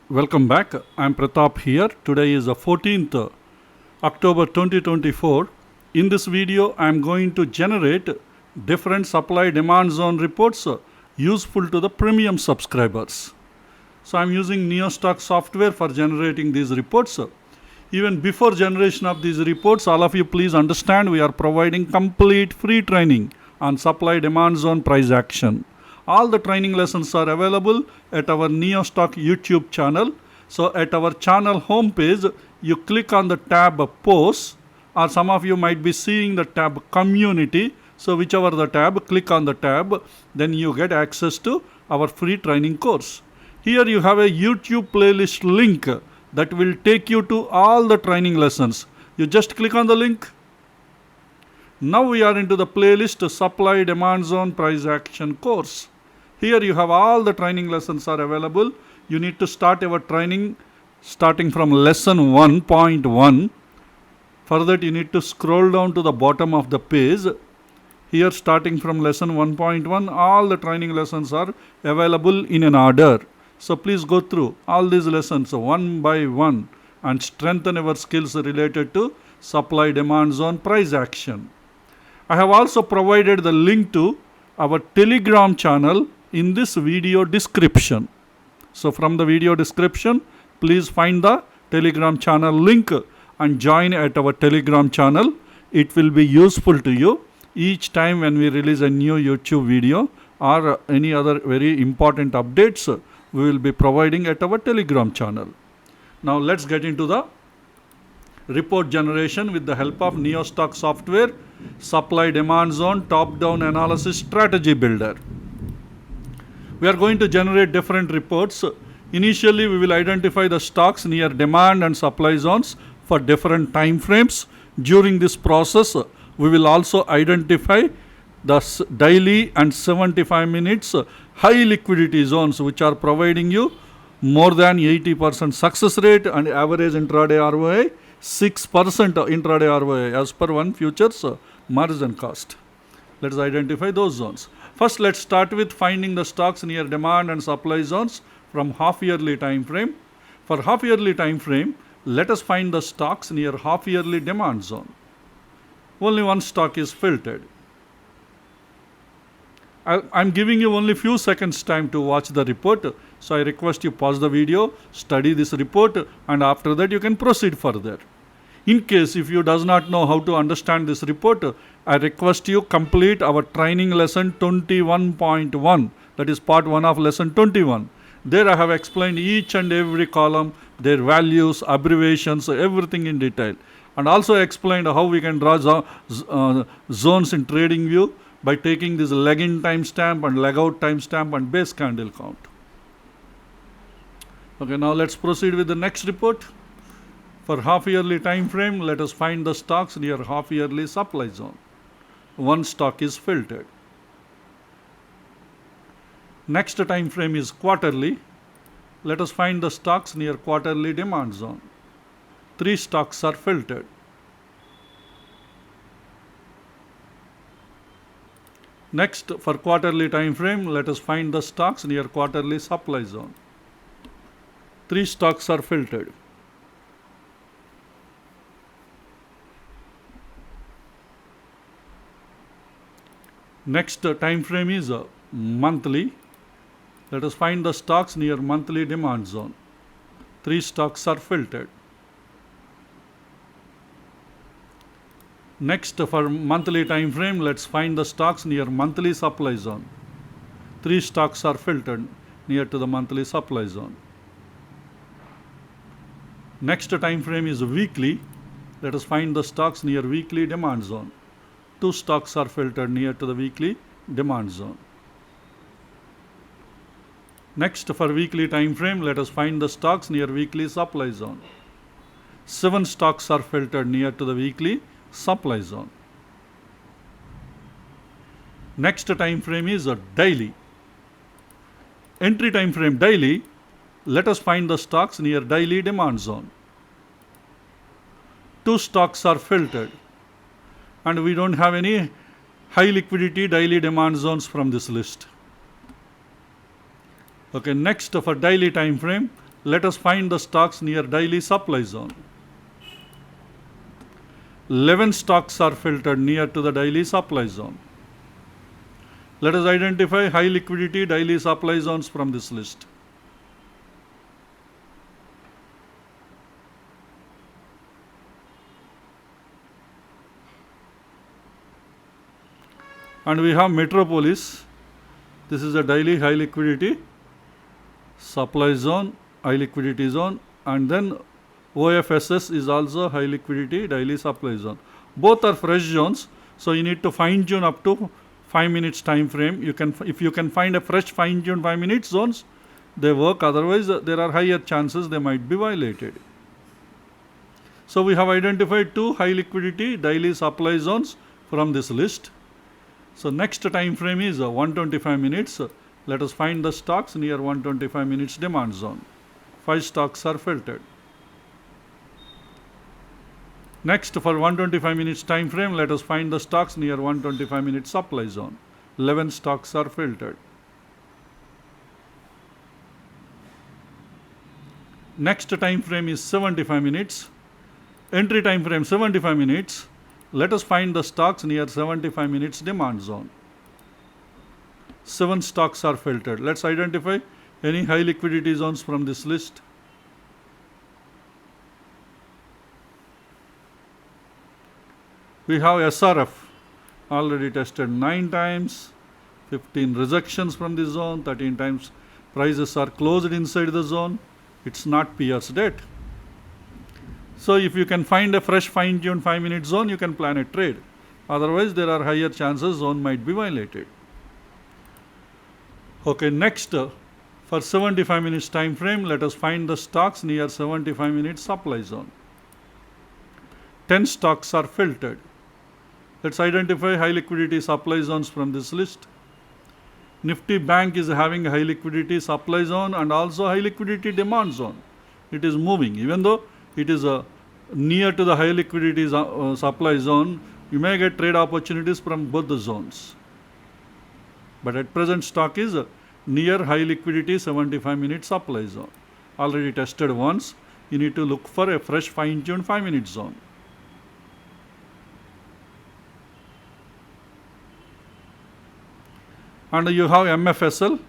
Welcome back. I'm Pratap here. Today is the 14th October 2024. In this video, I'm going to generate different supply demand zone reports useful to the premium subscribers. So I'm using NeoStock software for generating these reports. Even before generation of these reports, all of you please understand we are providing complete free training on supply demand zone price action. All the training lessons are available at our NeoStock YouTube channel. So at our channel homepage, you click on the tab Posts, or some of you might be seeing the tab Community. So whichever the tab, click on the tab, then you get access to our free training course. Here you have a YouTube playlist link that will take you to all the training lessons. You just click on the link. Now we are into the playlist Supply Demand Zone Price Action course. Here you have all the training lessons are available. You need to start your training starting from lesson 1.1. For that you need to scroll down to the bottom of the page. Here starting from lesson 1.1, all the training lessons are available in an order. So please go through all these lessons one by one and strengthen your skills related to supply demand zone price action. I have also provided the link to our Telegram channel in this video description. So from the video description, please find the Telegram channel link and join at our Telegram channel. It will be useful to you each time when we release a new YouTube video or any other very important updates we will be providing at our Telegram channel. Now let's get into the report generation with the help of NeoStock Software Supply Demand Zone Top-Down Analysis Strategy Builder. We are going to generate different reports. Initially, we will identify the stocks near demand and supply zones for different time frames. During this process, we will also identify the daily and 75 minutes high liquidity zones which are providing you more than 80% success rate and average intraday ROI 6% intraday ROI as per one futures margin cost. Let's identify those zones. First, let's start with finding the stocks near demand and supply zones from half-yearly time frame. For half-yearly time frame, let us find the stocks near half-yearly demand zone. Only one stock is filtered. I'm giving you only few seconds time to watch the report. So I request you pause the video, study this report, and after that you can proceed further. In case if you does not know how to understand this report, I request you complete our training lesson 21.1. That is part 1 of lesson 21. There I have explained each and every column, their values, abbreviations, everything in detail. And also explained how we can draw zones in trading view by taking this leg in timestamp and leg out timestamp and base candle count. Okay, now let's proceed with the next report. For half-yearly time frame, let us find the stocks near half-yearly supply zone. One stock is filtered. Next time frame is quarterly. Let us find the stocks near quarterly demand zone. 3 stocks are filtered. Next, for quarterly time frame, let us find the stocks near quarterly supply zone. 3 stocks are filtered. Next time frame is monthly. Let us find the stocks near monthly demand zone. 3 stocks are filtered. Next, for monthly time frame, let's find the stocks near monthly supply zone. 3 stocks are filtered near to the monthly supply zone. Next time frame is weekly. Let us find the stocks near weekly demand zone. 2 stocks are filtered near to the weekly demand zone. Next, for weekly time frame, let us find the stocks near weekly supply zone. 7 stocks are filtered near to the weekly supply zone. Next time frame is daily. Entry time frame daily. Let us find the stocks near daily demand zone. 2 stocks are filtered. And we don't have any high liquidity daily demand zones from this list. Okay, next for daily time frame, Let us find the stocks near daily supply zone. 11 stocks are filtered near to the daily supply zone. Let us identify high liquidity daily supply zones from this list. And we have Metropolis. This is a daily high liquidity supply zone, high liquidity zone, and then OFSS is also high liquidity daily supply zone. Both are fresh zones, so you need to fine tune up to 5 minutes time frame. If you can find a fresh fine tuned 5 minutes zones, they work. Otherwise, there are higher chances they might be violated. So we have identified 2 high liquidity daily supply zones from this list. So next time frame is 125 minutes. Let us find the stocks near 125 minutes demand zone. 5 stocks are filtered. Next, for 125 minutes time frame, let us find the stocks near 125 minutes supply zone. 11 stocks are filtered. Next time frame is 75 minutes. Entry time frame 75 minutes. Let us find the stocks near 75 minutes demand zone. 7 stocks are filtered. Let's identify any high liquidity zones from this list. We have SRF already tested 9 times, 15 rejections from the zone, 13 times prices are closed inside the zone. It's not Pierce date. So if you can find a fresh fine-tuned 5-minute zone, you can plan a trade. Otherwise, there are higher chances zone might be violated. Okay, next, for 75 minutes time frame, let us find the stocks near 75 minutes supply zone. 10 stocks are filtered. Let's identify high liquidity supply zones from this list. NIFTY Bank is having a high liquidity supply zone and also high liquidity demand zone. It is moving. Even though it is near to the high liquidity supply zone, you may get trade opportunities from both the zones. But at present, stock is near high liquidity 75 minute supply zone. Already tested once. You need to look for a fresh fine-tuned 5-minute zone. And you have MFSL,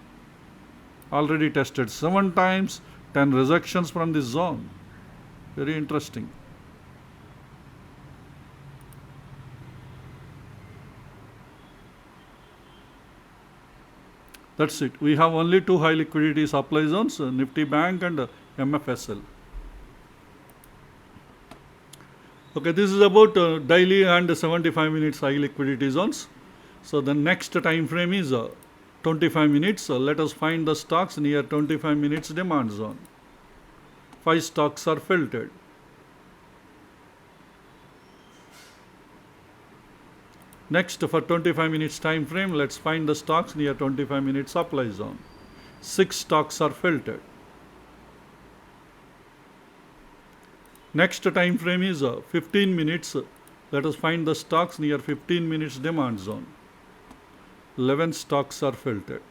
already tested 7 times, 10 rejections from this zone. Very interesting. That's it. We have only 2 high liquidity supply zones, NIFTY Bank and MFSL. Okay, this is about daily and 75 minutes high liquidity zones. So the next time frame is 25 minutes. Let us find the stocks near 25 minutes demand zone. 5 stocks are filtered. Next, for 25 minutes time frame, let's find the stocks near 25 minutes supply zone. 6 stocks are filtered. Next time frame is 15 minutes. Let us find the stocks near 15 minutes demand zone. 11 stocks are filtered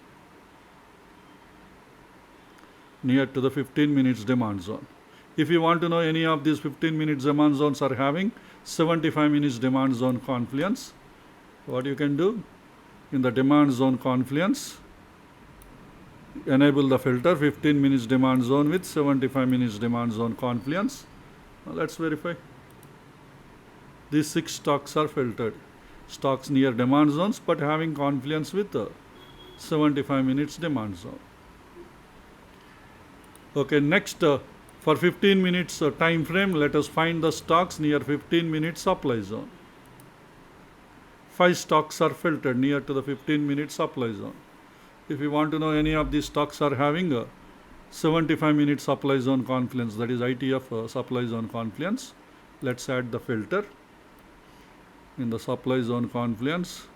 near to the 15 minutes demand zone. If you want to know any of these 15 minutes demand zones are having 75 minutes demand zone confluence, what you can do? In the demand zone confluence, enable the filter 15 minutes demand zone with 75 minutes demand zone confluence. Now let's verify. These 6 stocks are filtered. Stocks near demand zones but having confluence with 75 minutes demand zone. Okay, next, for 15 minutes time frame, let us find the stocks near 15 minutes supply zone. 5 stocks are filtered near to the 15 minute supply zone. If you want to know any of these stocks are having a 75 minute supply zone confluence, that is ITF supply zone confluence, let's add the filter. In the supply zone confluence,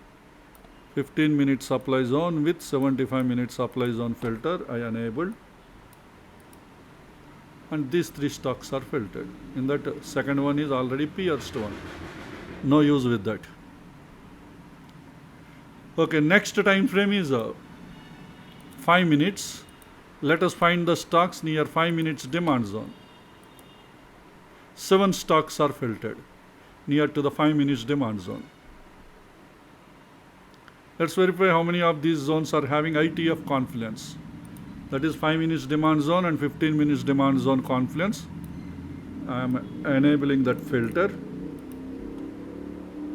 15 minute supply zone with 75 minute supply zone filter I enabled, and these 3 stocks are filtered. In that, second one is already pierced one. No use with that. Okay, next time frame is 5 minutes. Let us find the stocks near 5 minutes demand zone. 7 stocks are filtered near to the 5 minutes demand zone. Let's verify how many of these zones are having ITF confluence. That is 5 minutes demand zone and 15 minutes demand zone confluence. I am enabling that filter.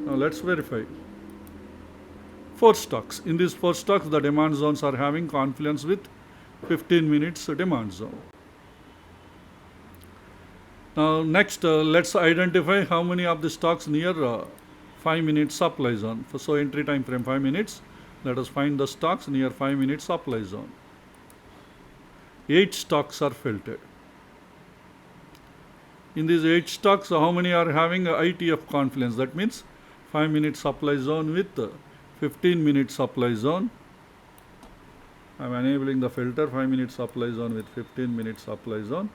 Now let's verify. 4 stocks. In these 4 stocks, the demand zones are having confluence with 15 minutes demand zone. Now next, let's identify how many of the stocks near 5 minutes supply zone. So entry time frame 5 minutes. Let us find the stocks near 5 minutes supply zone. 8 stocks are filtered. In these 8 stocks, how many are having ITF confluence? That means 5 minute supply zone with 15 minute supply zone. I am enabling the filter 5 minute supply zone with 15 minute supply zone.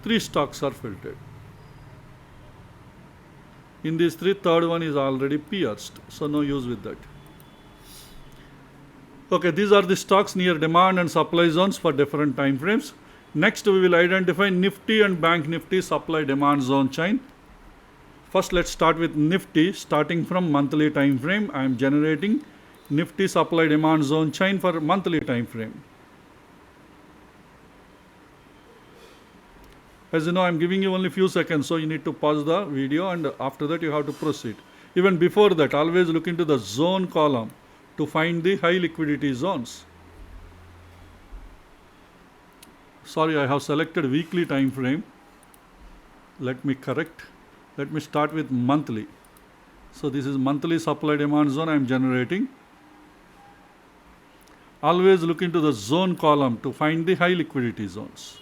3 stocks are filtered. In these 3, third one is already pierced, so no use with that. Okay, these are the stocks near demand and supply zones for different time frames. Next, we will identify NIFTY and BANKNIFTY supply demand zone chain. First, let's start with NIFTY. Starting from monthly time frame, I am generating NIFTY supply demand zone chain for monthly time frame. As you know, I am giving you only few seconds, so you need to pause the video and after that you have to proceed. Even before that, always look into the zone column to find the high liquidity zones. Sorry, I have selected weekly time frame. Let me correct. Let me start with monthly. So this is monthly supply demand zone I am generating. Always look into the zone column to find the high liquidity zones.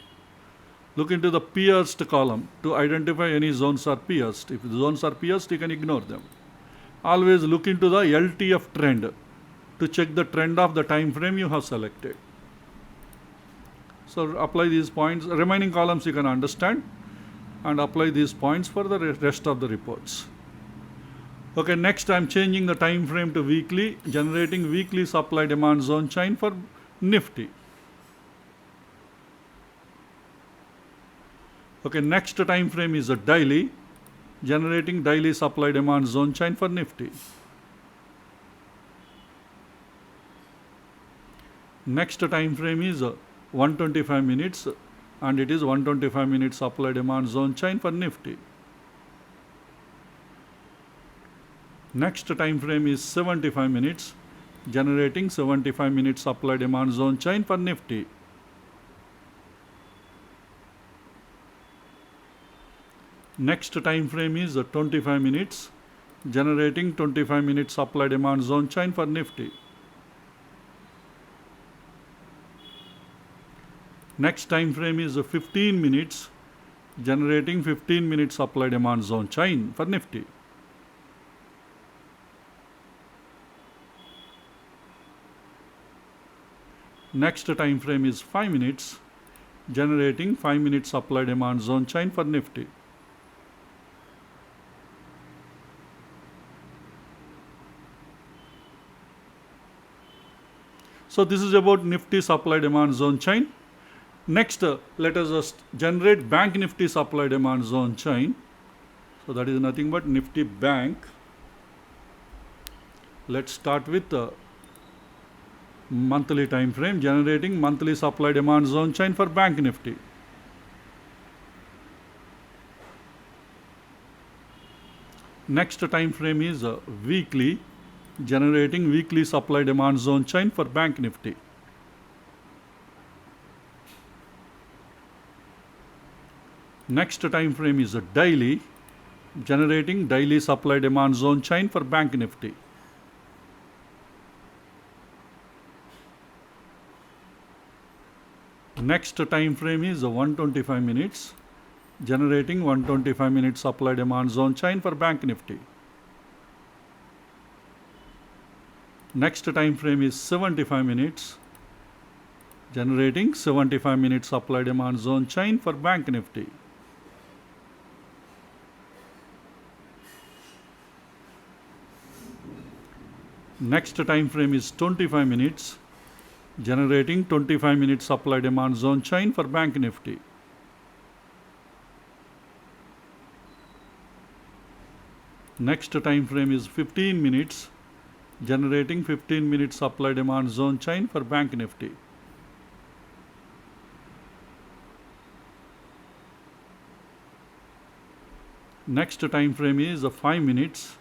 Look into the pierced column to identify any zones are pierced. If the zones are pierced, you can ignore them. Always look into the LTF trend to check the trend of the time frame you have selected. So apply these points. Remaining columns you can understand and apply these points for the rest of the reports. Okay, next I am changing the time frame to weekly, generating weekly supply demand zone chain for NIFTY. Okay, next time frame is a daily, generating daily supply demand zone chain for NIFTY. Next time frame is 125 minutes and it is 125 minutes supply demand zone chain for NIFTY. Next time frame is 75 minutes, generating 75 minutes supply demand zone chain for NIFTY. Next time frame is 25 minutes, generating 25 minutes supply demand zone chain for NIFTY. Next time frame is 15 minutes, generating 15 minutes supply demand zone chain for NIFTY. Next time frame is 5 minutes, generating 5 minutes supply demand zone chain for NIFTY. So this is about NIFTY supply demand zone chain. Next, let us just generate BANKNIFTY supply demand zone chain. So that is nothing but NIFTY Bank. Let's start with monthly time frame, generating monthly supply demand zone chain for BANKNIFTY. Next time frame is weekly, generating weekly supply demand zone chain for BANKNIFTY. Next time frame is daily, generating daily supply demand zone chain for BANKNIFTY. Next time frame is 125 minutes, generating 125 minutes supply demand zone chain for BANKNIFTY. Next time frame is 75 minutes, generating 75 minutes supply demand zone chain for BANKNIFTY. Next time frame is 25 minutes, generating 25-minute supply demand zone chain for Bank Nifty. Next time frame is 15 minutes, generating 15-minute supply demand zone chain for Bank Nifty. Next time frame is 5 minutes,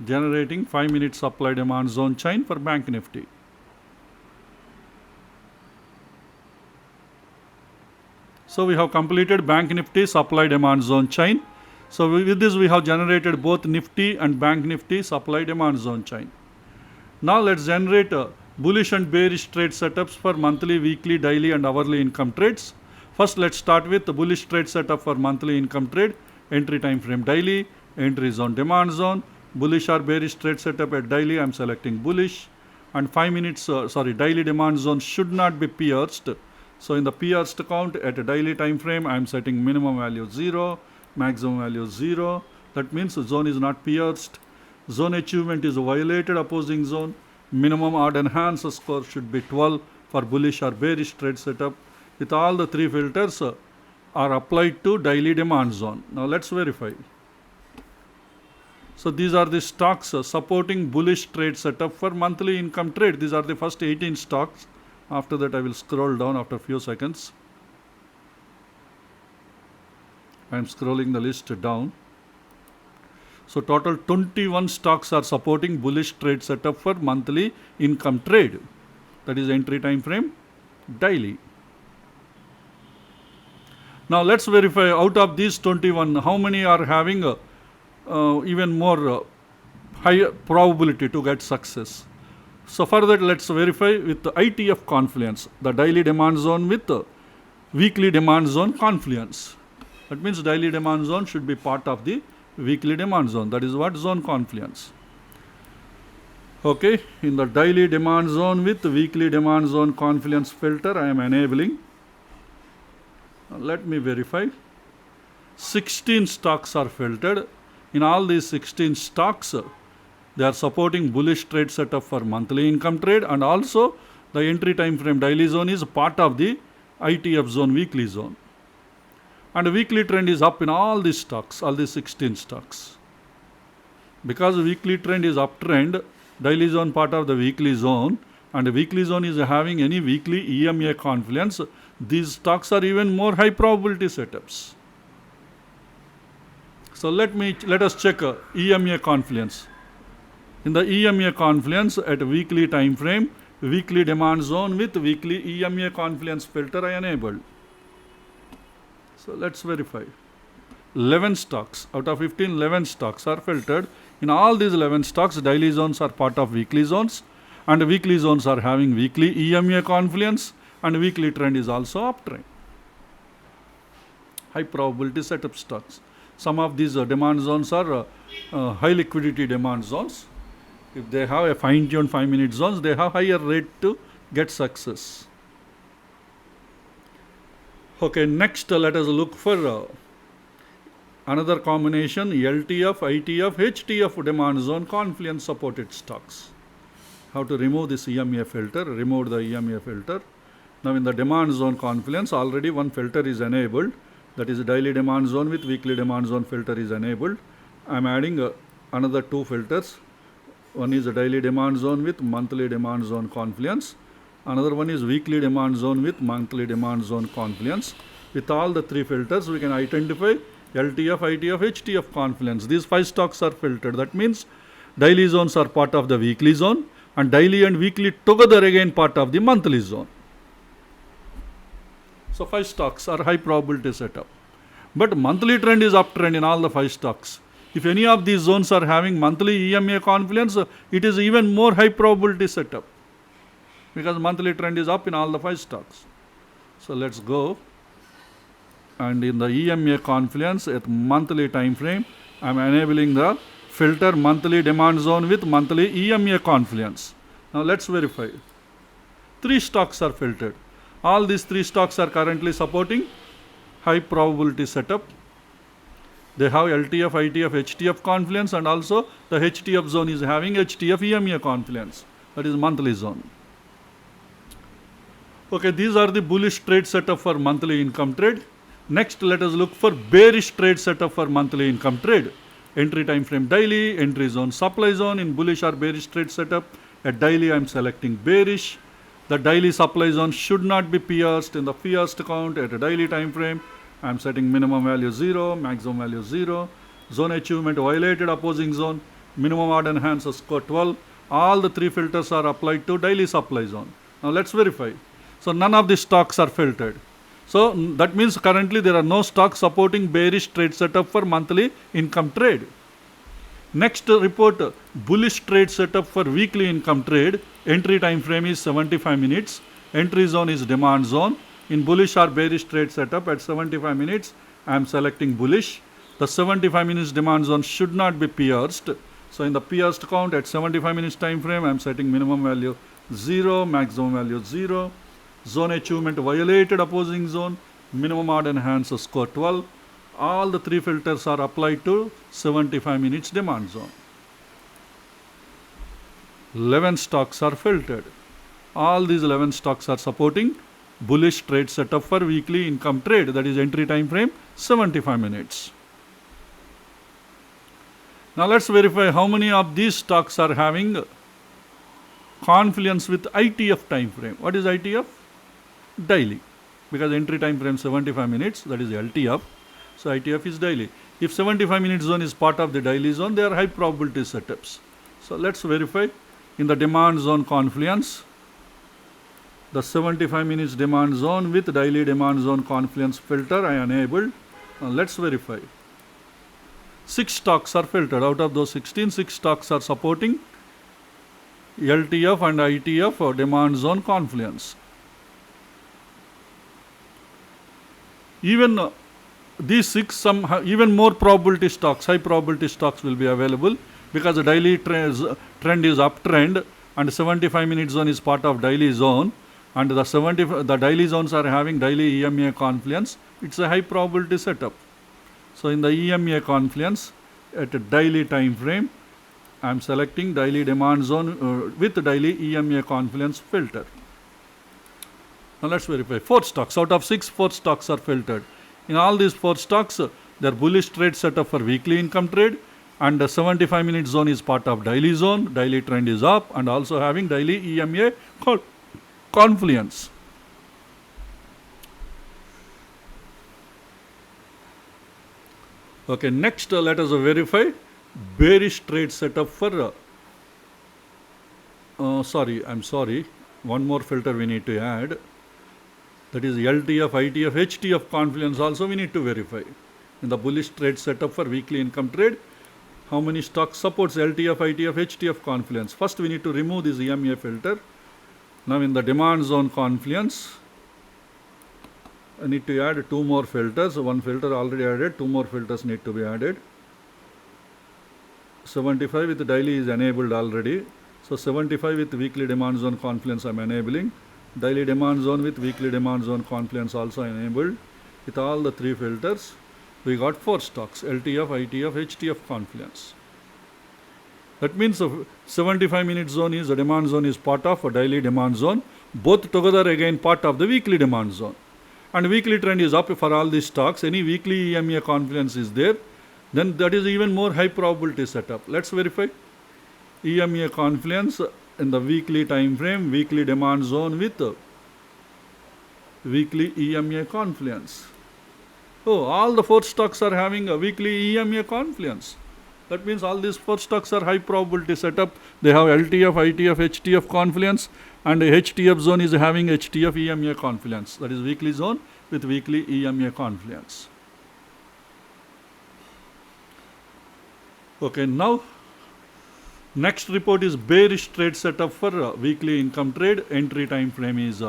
generating 5-minute supply demand zone chain for Bank Nifty. So we have completed Bank Nifty supply demand zone chain. So with this we have generated both Nifty and Bank Nifty supply demand zone chain. Now let's generate bullish and bearish trade setups for monthly, weekly, daily and hourly income trades. First let's start with the bullish trade setup for monthly income trade. Entry time frame daily, entry zone demand zone, bullish or bearish trade setup at daily, I am selecting bullish, and 5 minutes daily demand zone should not be pierced. So in the pierced count at a daily time frame I am setting minimum value 0, maximum value 0. That means the zone is not pierced. Zone achievement is violated opposing zone. Minimum odd and enhanced score should be 12 for bullish or bearish trade setup. With all the three filters are applied to daily demand zone. Now let's verify. So these are the stocks supporting bullish trade setup for monthly income trade. These are the first 18 stocks. After that I will scroll down after a few seconds. I am scrolling the list down. So total 21 stocks are supporting bullish trade setup for monthly income trade. That is entry time frame daily. Now let's verify out of these 21 how many are having even more higher probability to get success. So for that let's verify with the ITF confluence, the daily demand zone with the weekly demand zone confluence. That means daily demand zone should be part of the weekly demand zone. That is what zone confluence. Okay, in the daily demand zone with weekly demand zone confluence filter I am enabling. Let me verify. 16 stocks are filtered. In all these 16 stocks, they are supporting bullish trade setup for monthly income trade, and also the entry time frame daily zone is part of the ITF zone weekly zone. And the weekly trend is up in all these stocks, all these 16 stocks. Because the weekly trend is uptrend, daily zone part of the weekly zone, and the weekly zone is having any weekly EMA confluence, these stocks are even more high probability setups. So let us check EMA confluence. In the EMA confluence at weekly time frame, weekly demand zone with weekly EMA confluence filter I enabled. So let's verify. 11 stocks out of 15, 11 stocks are filtered. In all these 11 stocks, daily zones are part of weekly zones, and weekly zones are having weekly EMA confluence, and weekly trend is also uptrend. High probability setup stocks. Some of these demand zones are high liquidity demand zones. If they have a fine-tuned 5-minute zones, they have higher rate to get success. Okay, next let us look for another combination LTF, ITF, HTF demand zone confluence supported stocks. How to remove this EMA filter, remove the EMA filter. Now in the demand zone confluence already one filter is enabled, that is daily demand zone with weekly demand zone filter is enabled. I am adding another two filters. One is a daily demand zone with monthly demand zone confluence. Another one is weekly demand zone with monthly demand zone confluence. With all the three filters we can identify LTF, ITF, HTF confluence. These 5 stocks are filtered. That means daily zones are part of the weekly zone, and daily and weekly together again part of the monthly zone. So 5 stocks are high probability setup. But monthly trend is uptrend in all the 5 stocks. If any of these zones are having monthly EMA confluence, it is even more high probability setup, because monthly trend is up in all the 5 stocks. So let's go, and in the EMA confluence at monthly time frame I am enabling the filter monthly demand zone with monthly EMA confluence. Now let's verify. 3 stocks are filtered. All these 3 stocks are currently supporting high probability setup. They have LTF, ITF, HTF confluence, and also the HTF zone is having HTF EMA confluence. That is monthly zone. Okay, these are the bullish trade setup for monthly income trade. Next, let us look for bearish trade setup for monthly income trade. Entry time frame daily, entry zone, supply zone. In bullish or bearish trade setup, at daily I am selecting bearish. The daily supply zone should not be pierced. In the pierced count at a daily time frame, I am setting minimum value 0, maximum value 0. Zone achievement violated opposing zone, minimum odd and hands score 12. All the three filters are applied to daily supply zone. Now let's verify. So none of the stocks are filtered. So that means currently there are no stocks supporting bearish trade setup for monthly income trade. Next report, bullish trade setup for weekly income trade. Entry time frame is 75 minutes. Entry zone is demand zone. In bullish or bearish trade setup at 75 minutes, I am selecting bullish. The 75 minutes demand zone should not be pierced. So in the pierced count at 75 minutes time frame, I am setting minimum value 0, maximum value 0. Zone achievement violated opposing zone, minimum odd and hands score 12. All the three filters are applied to 75 minutes demand zone. 11 stocks are filtered. All these 11 stocks are supporting bullish trade setup for weekly income trade, that is entry time frame 75 minutes. Now let's verify how many of these stocks are having confluence with ITF time frame. What is ITF? Daily, because entry time frame 75 minutes, that is LTF. So ITF is daily. If 75 minutes zone is part of the daily zone, they are high probability setups. So let's verify. In the demand zone confluence, the 75 minutes demand zone with daily demand zone confluence filter I enabled. Now let's verify. 6 stocks are filtered. Out of those 16, 6 stocks are supporting LTF and ITF or demand zone confluence. Even these 6, even more probability stocks, high probability stocks will be available, because the daily trend is uptrend and 75 minute zone is part of daily zone, and the daily zones are having daily EMA confluence. It's a high probability setup. So in the EMA confluence at a daily time frame, I am selecting daily demand zone with daily EMA confluence filter. Now let's verify. 4 stocks. Out of 6, 4 stocks are filtered. In all these 4 stocks, they are bullish trade setup for weekly income trade, and the 75 minute zone is part of daily zone. Daily trend is up and also having daily EMA confluence. Okay, next let us verify bearish trade setup for one more filter we need to add, that is LTF, ITF, HTF confluence also we need to verify. In the bullish trade setup for weekly income trade, how many stocks supports LTF, ITF, HTF confluence? First we need to remove this EMA filter. Now in the demand zone confluence, I need to add 2 more filters. One filter already added, 2 more filters need to be added. 75 with daily is enabled already. So 75 with weekly demand zone confluence I am enabling. Daily demand zone with weekly demand zone confluence also enabled. With all the 3 filters, we got 4 stocks, LTF, ITF, HTF confluence. That means 75 minute zone is, the demand zone is part of a daily demand zone, both together again part of the weekly demand zone. And weekly trend is up for all these stocks. Any weekly EMA confluence is there, then that is even more high probability setup. Let's verify. EMA confluence in the weekly time frame, weekly demand zone with weekly EMA confluence. Oh, all the 4 stocks are having a weekly EMA confluence. That means all these 4 stocks are high probability setup. They have LTF, ITF, HTF confluence, and the HTF zone is having HTF EMA confluence. That is weekly zone with weekly EMA confluence. Okay, now next report is bearish trade setup for weekly income trade. Entry time frame is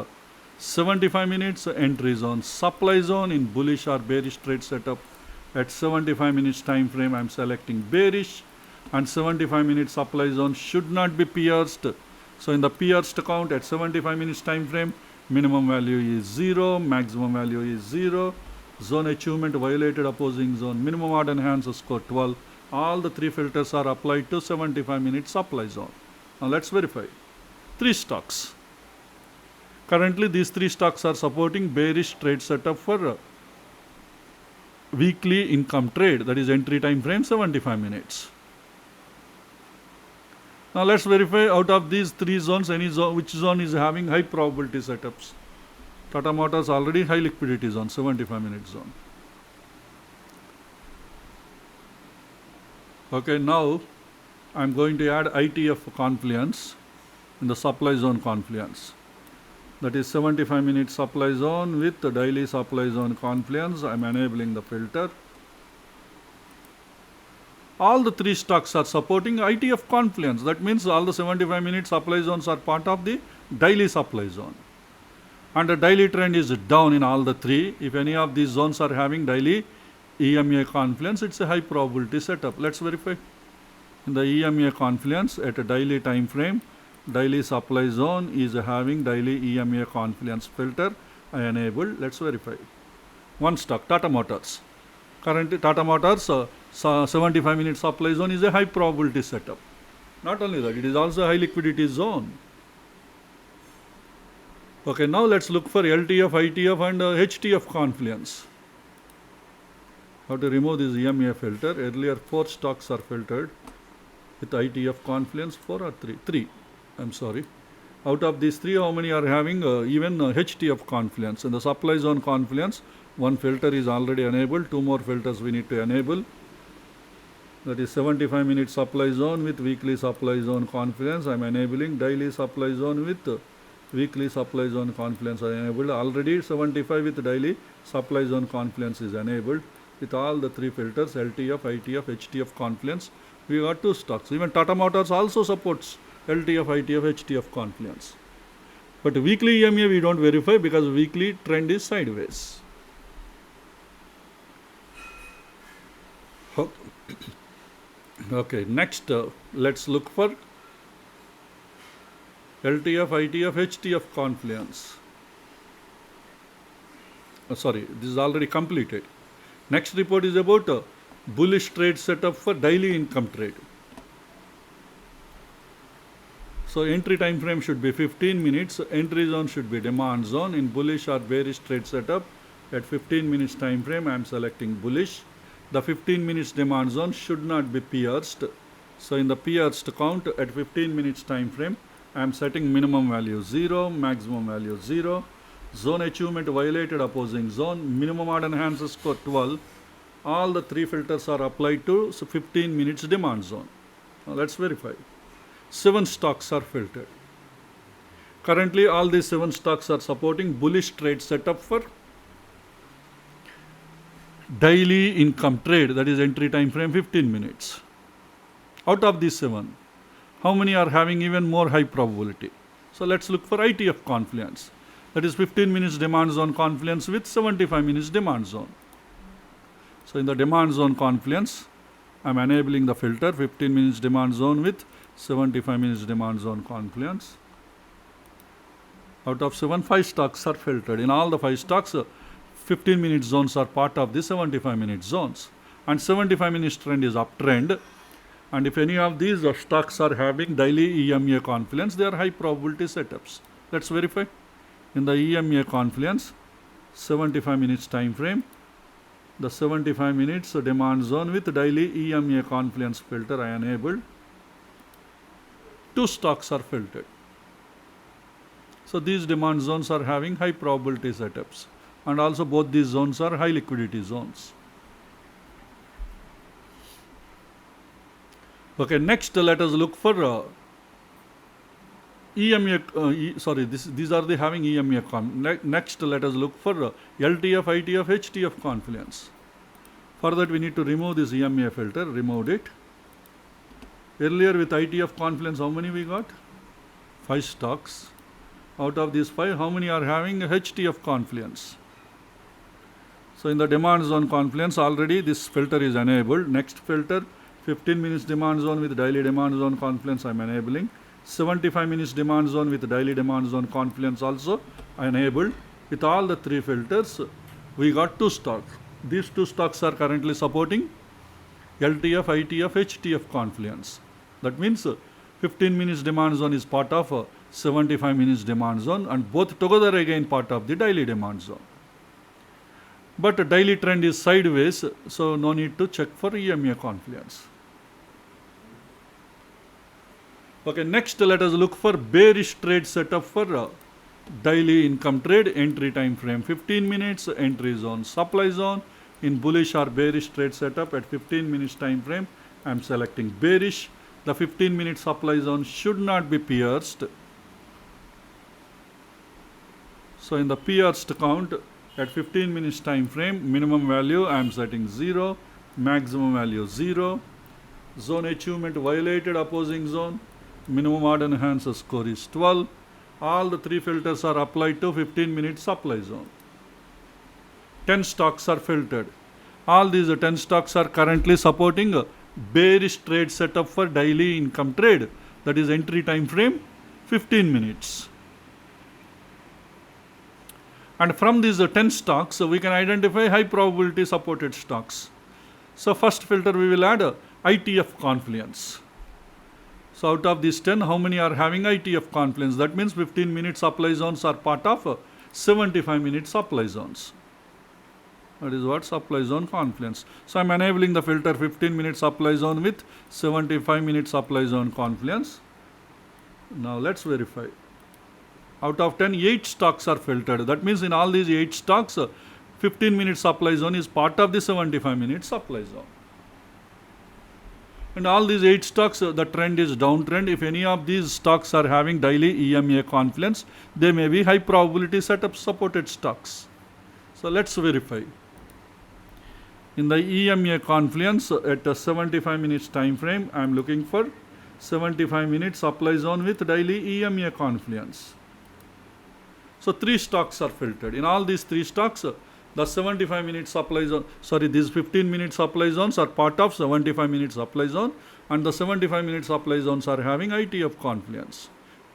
75 minutes. Entry zone, supply zone. In bullish or bearish trade setup at 75 minutes time frame, I am selecting bearish, and 75 minute supply zone should not be pierced. So in the pierced count at 75 minutes time frame, minimum value is 0, maximum value is 0. Zone achievement violated opposing zone, minimum odd and hands score 12. All the 3 filters are applied to 75 minute supply zone. Now let's verify. 3 stocks. Currently these three stocks are supporting bearish trade setup for weekly income trade, that is entry time frame 75 minutes. Now let's verify out of these three zones, which zone is having high probability setups. Tata Motors already high liquidity zone, 75 minute zone. Okay, now I'm going to add ITF confluence in the supply zone confluence. That is 75 minute supply zone with the daily supply zone confluence. I'm enabling the filter. All the three stocks are supporting ITF confluence. That means all the 75 minute supply zones are part of the daily supply zone. And the daily trend is down in all the three. If any of these zones are having daily EMA confluence, it's a high probability setup. Let's verify. In the EMA confluence at a daily time frame, daily supply zone is having daily EMA confluence filter. I enabled. Let's verify. One stock, Tata Motors. Currently Tata Motors 75 minute supply zone is a high probability setup. Not only that, it is also a high liquidity zone. Okay, now let's look for LTF, ITF and HTF confluence. How to remove this EMA filter. Earlier 4 stocks are filtered with ITF confluence, 4 or 3? 3. I'm sorry. Out of these 3, how many are having even HTF confluence? In the supply zone confluence, one filter is already enabled. 2 more filters we need to enable. That is 75 minute supply zone with weekly supply zone confluence. I'm enabling daily supply zone with weekly supply zone confluence are enabled. Already 75 with daily supply zone confluence is enabled. With all the 3 filters, LTF, ITF, HTF confluence, we got 2 stocks. Even Tata Motors also supports LTF, ITF, HTF confluence. But weekly EMA we don't verify because weekly trend is sideways. Okay, next let's look for LTF, ITF, HTF confluence. Sorry, this is already completed. Next report is about bullish trade setup for daily income trade. So entry time frame should be 15 minutes. Entry zone should be demand zone. In bullish or bearish trade setup at 15 minutes time frame, I am selecting bullish. The 15 minutes demand zone should not be pierced. So in the pierced count at 15 minutes time frame, I am setting minimum value 0, maximum value 0. Zone achievement violated opposing zone. Minimum odd enhances score 12. All the 3 filters are applied to 15 minutes demand zone. Now let's verify. 7 stocks are filtered. Currently all these 7 stocks are supporting bullish trade setup for daily income trade, that is entry time frame 15 minutes. Out of these 7, how many are having even more high probability? So let's look for ITF confluence. That is 15 minutes demand zone confluence with 75 minutes demand zone. So in the demand zone confluence, I am enabling the filter 15 minutes demand zone with 75 minutes demand zone confluence. Out of 7, 5 stocks are filtered. In all the 5 stocks, 15 minute zones are part of the 75 minute zones. And 75 minutes trend is uptrend. And if any of these stocks are having daily EMA confluence, they are high probability setups. Let's verify. In the EMA confluence, 75 minutes time frame, the 75 minutes demand zone with daily EMA confluence filter I enabled. 2 stocks are filtered. So these demand zones are having high probability setups. And also both these zones are high liquidity zones. Okay, next let us look for EMA, these are the having EMA. Next let us look for LTF, ITF, HTF confluence. For that we need to remove this EMA filter, removed it. Earlier with ITF confluence, how many we got? 5 stocks. Out of these 5, how many are having HTF confluence? So in the demand zone confluence, already this filter is enabled. Next filter, 15 minutes demand zone with daily demand zone confluence I am enabling. 75 minutes demand zone with daily demand zone confluence also enabled. With all the 3 filters, we got 2 stocks. These 2 stocks are currently supporting LTF, ITF, HTF confluence. That means 15 minutes demand zone is part of 75 minutes demand zone, and both together again part of the daily demand zone. But a daily trend is sideways, so no need to check for EMA confluence. Okay, next let us look for bearish trade setup for daily income trade. Entry time frame 15 minutes, entry zone supply zone. In bullish or bearish trade setup at 15 minutes time frame, I am selecting bearish. The 15 minute supply zone should not be pierced. So in the pierced count at 15 minutes time frame, minimum value I am setting 0, maximum value 0. Zone achievement violated opposing zone. Minimum odd enhancer score is 12. All the three filters are applied to 15 minute supply zone. 10 stocks are filtered. All these 10 stocks are currently supporting a bearish trade setup for daily income trade. That is entry time frame 15 minutes. And from these 10 stocks, we can identify high probability supported stocks. So first filter we will add ITF confluence. So out of these 10, how many are having ITF confluence? That means 15 minute supply zones are part of 75 minute supply zones. That is what supply zone confluence. So I am enabling the filter 15 minute supply zone with 75 minute supply zone confluence. Now let's verify. Out of 10, 8 stocks are filtered. That means in all these 8 stocks, 15 minute supply zone is part of the 75 minute supply zone. And all these 8 stocks, the trend is downtrend. If any of these stocks are having daily EMA confluence, they may be high probability setup supported stocks. So let's verify. In the EMA confluence at a 75 minutes time frame, I am looking for 75 minute supply zone with daily EMA confluence. So 3 stocks are filtered. In all these 3 stocks, the 75 minute supply zone, these 15 minute supply zones are part of 75 minute supply zone, and the 75 minute supply zones are having ITF confluence.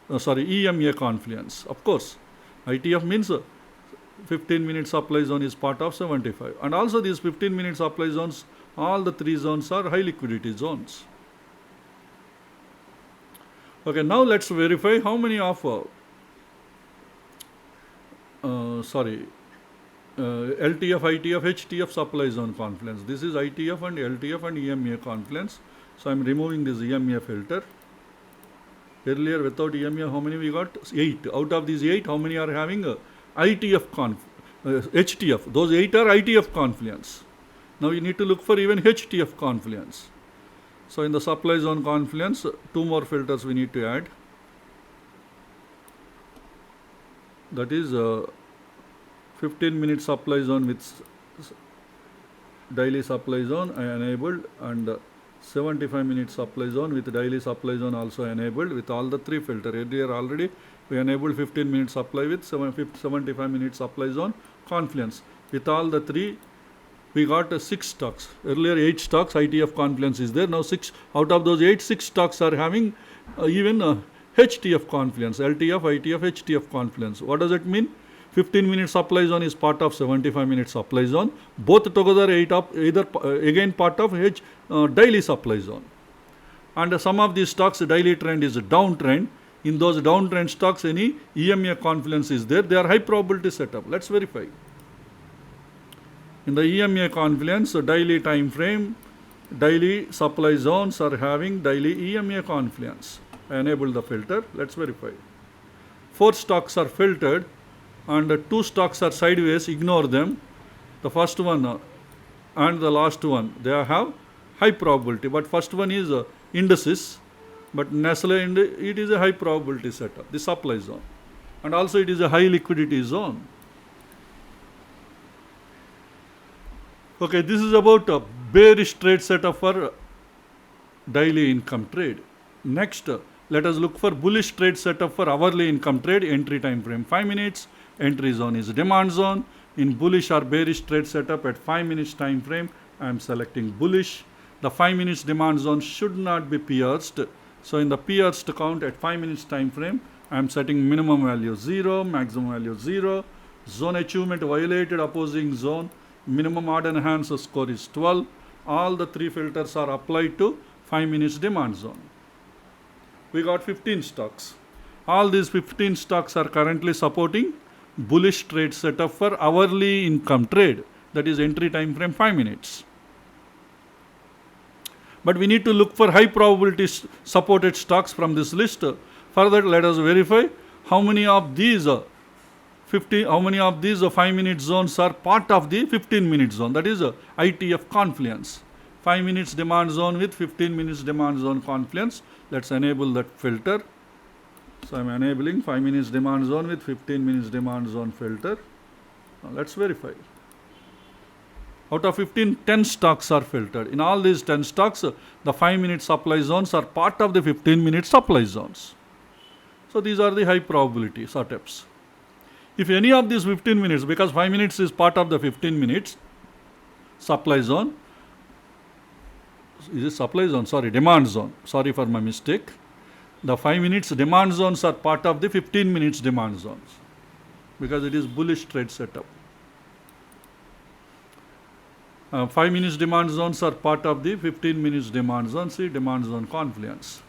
EMA confluence. Of course, ITF means 15 minute supply zone is part of 75. And also these 15 minute supply zones, all the 3 zones are high liquidity zones. Okay, now let's verify how many of LTF, ITF, HTF supply zone confluence. This is ITF and LTF and EMA confluence. So I am removing this EMA filter. Earlier without EMA, how many we got? 8. Out of these 8, how many are having ITF HTF? Those 8 are ITF confluence. Now you need to look for even HTF confluence. So in the supply zone confluence, 2 more filters we need to add. That is 15 minute supply zone with daily supply zone I enabled, and 75 minute supply zone with daily supply zone also enabled with all the 3 filters. Earlier already we enabled 15 minute supply with 75 minute supply zone confluence. With all the 3, we got 6 stocks. Earlier 8 stocks ITF confluence is there. Now 6 out of those 8, 6 stocks are having even HTF confluence, LTF, ITF, HTF confluence. What does it mean? 15 minute supply zone is part of 75 minute supply zone. Both together again part of daily supply zone. And some of these stocks daily trend is a downtrend. In those downtrend stocks, any EMA confluence is there. They are high probability setup. Let's verify. In the EMA confluence, daily time frame, daily supply zones are having daily EMA confluence. I enable the filter. Let's verify. 4 stocks are filtered, and 2 stocks are sideways. Ignore them. The first one and the last one, they have high probability. But first one is indices, but Nestle it is a high probability setup, the supply zone, and also it is a high liquidity zone. Okay, this is about a bearish trade setup for daily income trade. Next, let us look for bullish trade setup for hourly income trade. Entry time frame 5 minutes. Entry zone is demand zone. In bullish or bearish trade setup at 5 minutes time frame, I am selecting bullish. The 5 minutes demand zone should not be pierced. So in the pierced count at 5 minutes time frame, I am setting minimum value 0, maximum value 0. Zone achievement violated opposing zone. Minimum odd enhancer score is 12. All the 3 filters are applied to 5 minutes demand zone. we got 15 stocks. All these 15 stocks are currently supporting bullish trade setup for hourly income trade, that is entry time frame 5 minutes. But we need to look for high probability supported stocks from this list. Further, let us verify how many of these 5-minute zones are part of the 15-minute zone, that is ITF confluence. 5 minutes demand zone with 15 minutes demand zone confluence. Let's enable that filter. So I'm enabling 5 minutes demand zone with 15 minutes demand zone filter. Now let's verify. Out of 15, 10 stocks are filtered. In all these 10 stocks, the 5-minute supply zones are part of the 15-minute supply zones. So these are the high probability setups. If any of these 15 minutes, because 5 minutes is part of the 15 minutes supply zone, is it supply zone? Sorry, demand zone. Sorry for my mistake. The 5 minutes demand zones are part of the 15 minutes demand zones because it is bullish trade setup. 5 minutes demand zones are part of the 15 minutes demand zone. See, demand zone confluence.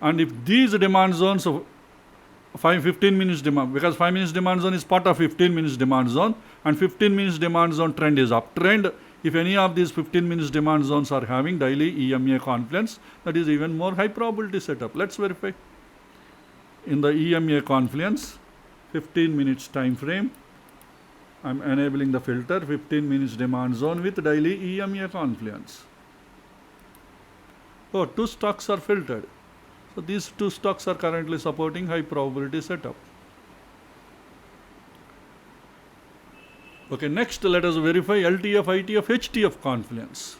And if these demand zones of 15 minutes demand, because 5 minutes demand zone is part of 15 minutes demand zone, and 15 minutes demand zone trend is uptrend. If any of these 15 minutes demand zones are having daily EMA confluence, that is even more high probability setup. Let's verify. In the EMA confluence, 15 minutes time frame, I'm enabling the filter 15 minutes demand zone with daily EMA confluence. Oh, 2 stocks are filtered. So these 2 stocks are currently supporting high probability setup. Okay, next let us verify LTF, ITF, HTF confluence.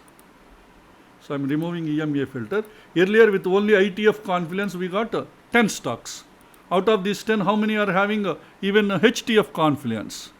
So I'm removing EMA filter. Earlier with only ITF confluence we got 10 stocks. Out of these 10, how many are having even HTF confluence?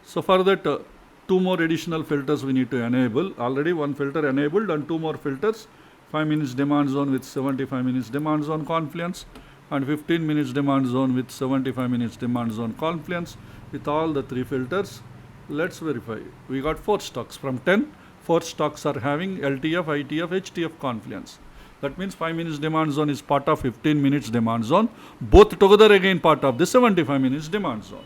So for that 2 more additional filters we need to enable. Already 1 filter enabled and 2 more filters. 5 minutes demand zone with 75 minutes demand zone confluence and 15 minutes demand zone with 75 minutes demand zone confluence. With all the 3 filters, let's verify. We got 4 stocks from 10. 4 stocks are having LTF, ITF, HTF confluence. That means 5 minutes demand zone is part of 15 minutes demand zone. Both together again part of the 75 minutes demand zone.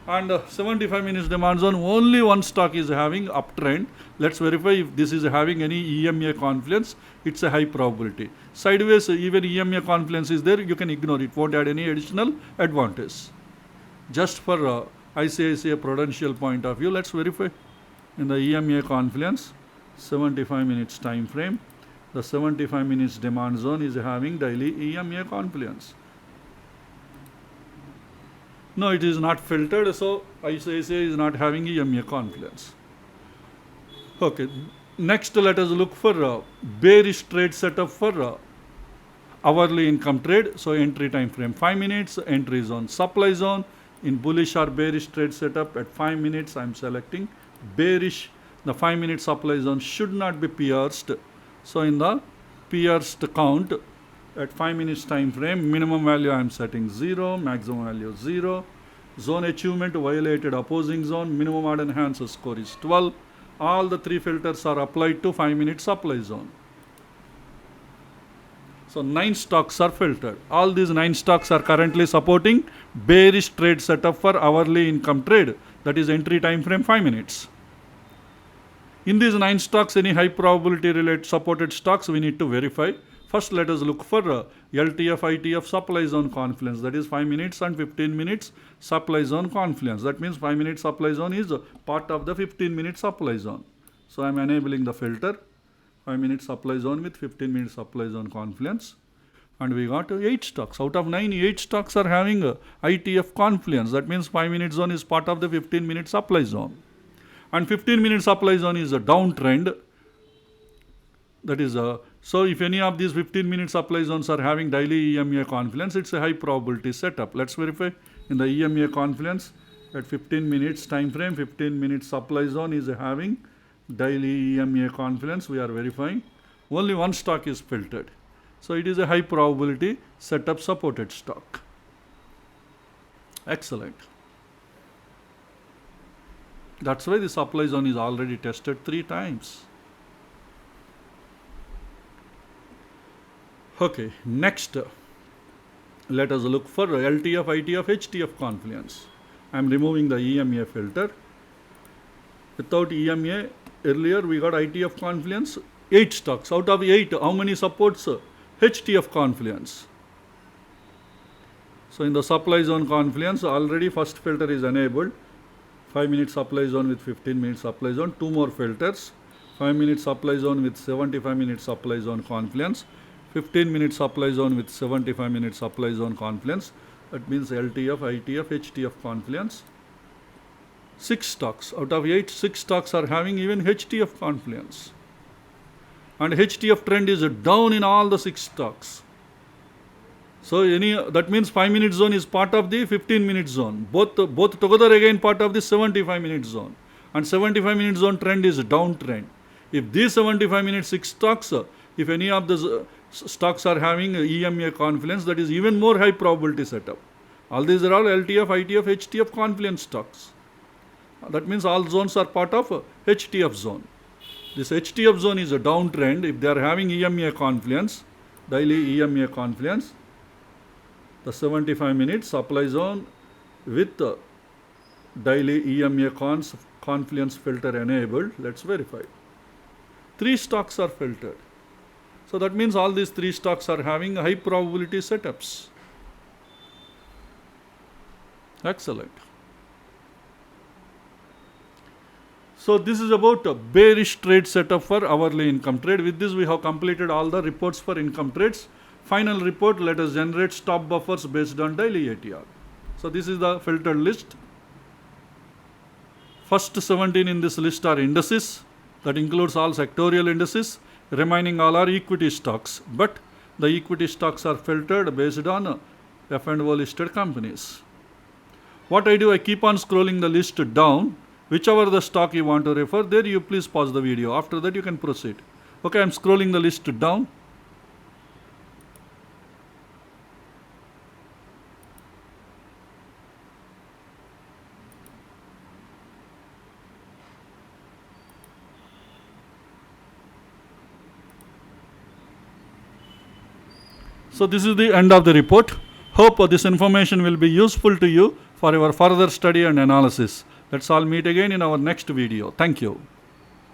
And 75 minutes demand zone, only 1 stock is having uptrend. Let's verify if this is having any EMA confluence. It's a high probability. Sideways, even EMA confluence is there, you can ignore it. Won't add any additional advantage. Just for ICICI Prudential point of view, let's verify. In the EMA confluence, 75 minutes time frame, the 75 minutes demand zone is having daily EMA confluence. No, it is not filtered, so ICICI is not having EMA confluence. Okay, next let us look for bearish trade setup for hourly income trade. So entry time frame 5 minutes, entry zone, supply zone. In bullish or bearish trade setup at 5 minutes, I am selecting bearish. The 5 minute supply zone should not be pierced. So in the pierced count, at 5 minutes time frame, minimum value I am setting 0, maximum value 0. Zone achievement violated opposing zone, minimum odd enhancer score is 12. All the 3 filters are applied to 5 minute supply zone. So 9 stocks are filtered. All these 9 stocks are currently supporting bearish trade setup for hourly income trade, that is entry time frame 5 minutes. In these 9 stocks, any high probability related supported stocks we need to verify. First, let us look for LTF, ITF supply zone confluence, that is 5 minutes and 15 minutes supply zone confluence. That means 5 minute supply zone is part of the 15 minute supply zone. So I am enabling the filter 5 minute supply zone with 15 minute supply zone confluence. And we got 8 stocks. Out of 9, 8 stocks are having ITF confluence. That means 5 minute zone is part of the 15 minute supply zone. And 15 minute supply zone is a downtrend. That is so if any of these 15 minute supply zones are having daily EMA confluence, it's a high probability setup. Let's verify. In the EMA confluence at 15 minutes time frame, 15 minute supply zone is having daily EMA confluence. We are verifying. Only 1 stock is filtered. So it is a high probability setup supported stock. Excellent. That's why the supply zone is already tested 3 times. Okay, next let us look for LTF, ITF, HTF confluence. I am removing the EMA filter. Without EMA, earlier we got ITF confluence, 8 stocks. Out of 8, how many supports HTF confluence? So in the supply zone confluence, already first filter is enabled. 5-minute supply zone with 15-minute supply zone, 2 more filters. 5-minute supply zone with 75-minute supply zone confluence, 15-minute supply zone with 75-minute supply zone confluence. That means LTF, ITF, HTF confluence. 6 stocks. Out of 8, 6 stocks are having even HTF confluence. And HTF trend is down in all the 6 stocks. So that means 5-minute zone is part of the 15-minute zone. Both together again part of the 75-minute zone. And 75-minute zone trend is downtrend. If these 75-minute 6 stocks, if any of the stocks are having EMA confluence, that is even more high probability setup. All these are all LTF, ITF, HTF confluence stocks. That means all zones are part of HTF zone. This HTF zone is a downtrend. If they are having EMA confluence, daily EMA confluence, the 75-minute supply zone with daily EMA confluence filter enabled, let's verify. 3 stocks are filtered. So that means all these 3 stocks are having high probability setups. Excellent. So this is about a bearish trade setup for hourly income trade. With this we have completed all the reports for income trades. Final report, let us generate stop buffers based on daily ATR. So this is the filtered list. First 17 in this list are indices. That includes all sectorial indices. Remaining all are equity stocks. But the equity stocks are filtered based on F&O listed companies. What I do, I keep on scrolling the list down. Whichever the stock you want to refer, there you please pause the video. After that you can proceed. Okay, I am scrolling the list down. So this is the end of the report. Hope this information will be useful to you for your further study and analysis. Let's all meet again in our next video. Thank you.